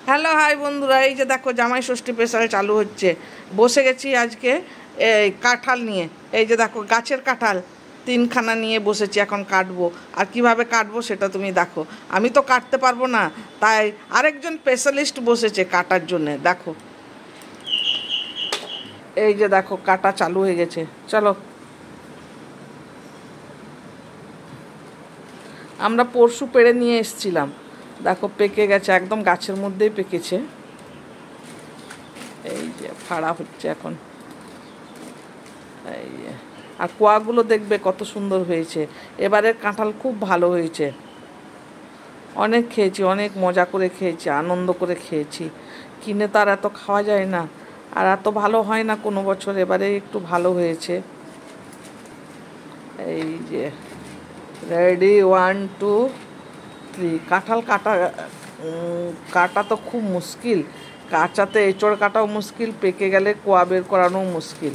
Hello hi বন্ধুরা, এই যে দেখো জামাই ষষ্ঠী স্পেশাল চালু হচ্ছে। বসে গেছি আজকে এই কাঁঠাল নিয়ে। এই যে দেখো গাছের কাঁঠাল তিনখানা নিয়ে বসেছি, এখন কাটবো। আর কিভাবে কাটবো সেটা তুমি দেখো। আমি তো কাটতে পারবো না, তাই আরেকজন স্পেশালিস্ট বসেছে কাটার জন্যে। দেখো এই যে দেখো কাটা চালু হয়ে গেছে। চলো, আমরা পরশু পেড়ে নিয়ে এসেছিলাম। দেখো পেকে গেছে, একদম গাছের মধ্যেই পেকেছে। এই যে ফাড়া হচ্ছে এখন। এই যে আর কোয়াগুলো দেখবে কত সুন্দর হয়েছে। এবারের কাঁঠাল খুব ভালো হয়েছে। অনেক খেয়েছি, অনেক মজা করে খেয়েছি, আনন্দ করে খেয়েছি। কিনে তো আর এত খাওয়া যায় না, আর এত ভালো হয় না কোনো বছর। এবারে একটু ভালো হয়েছে। এই যে রেডি, 1 2 3। কাঁঠাল কাটা কাটা তো খুব মুশকিল। কাঁচাতে এঁচড় কাটাও মুশকিল, পেকে গেলে কোয়া বের করানোও মুশকিল।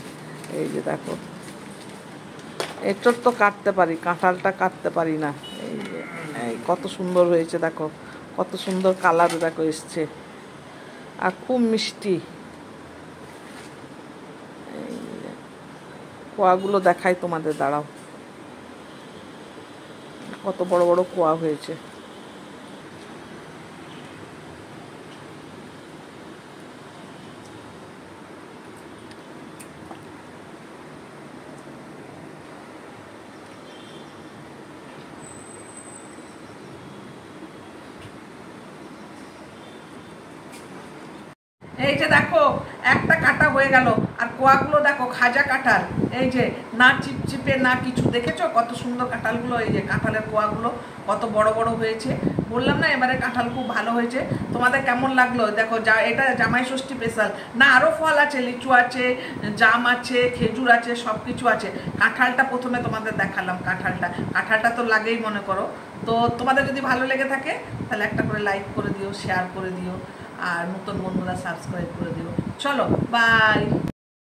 এই যে দেখো, এঁচড় তো কাটতে পারি, কাঁঠালটা কাটতে পারি না। এই যে এই কত সুন্দর হয়েছে দেখো, কত সুন্দর কালার দেখো এসছে, আর খুব মিষ্টি। এই যে কোয়াগুলো দেখাই তোমাদের, দাঁড়াও। কত বড় বড় কোয়া হয়েছে। এই যে দেখো একটা কাটা হয়ে গেল, আর কোয়াগুলো দেখো খাজা কাঁঠাল। এই যে না চিপচিপে না কিছু, দেখেছো কত সুন্দর কাঁঠালগুলো। এই যে কাঁঠালের কোয়াগুলো কত বড় বড় হয়েছে। বললাম না এবারে কাঁঠাল খুব ভালো হয়েছে। তোমাদের কেমন লাগলো? দেখো এটা জামাই ষষ্ঠী স্পেশাল না, আরও ফল আছে, লিচু আছে, জাম আছে, খেজুর আছে, সব কিছু আছে। কাঁঠালটা প্রথমে তোমাদের দেখালাম। কাঁঠালটা তো লাগেই মনে করো। তো তোমাদের যদি ভালো লেগে থাকে তাহলে একটা করে লাইক করে দিও, শেয়ার করে দিও, আর নতুন বন্ধুরা সাবস্ক্রাইব করে দিও। চলো, বাই।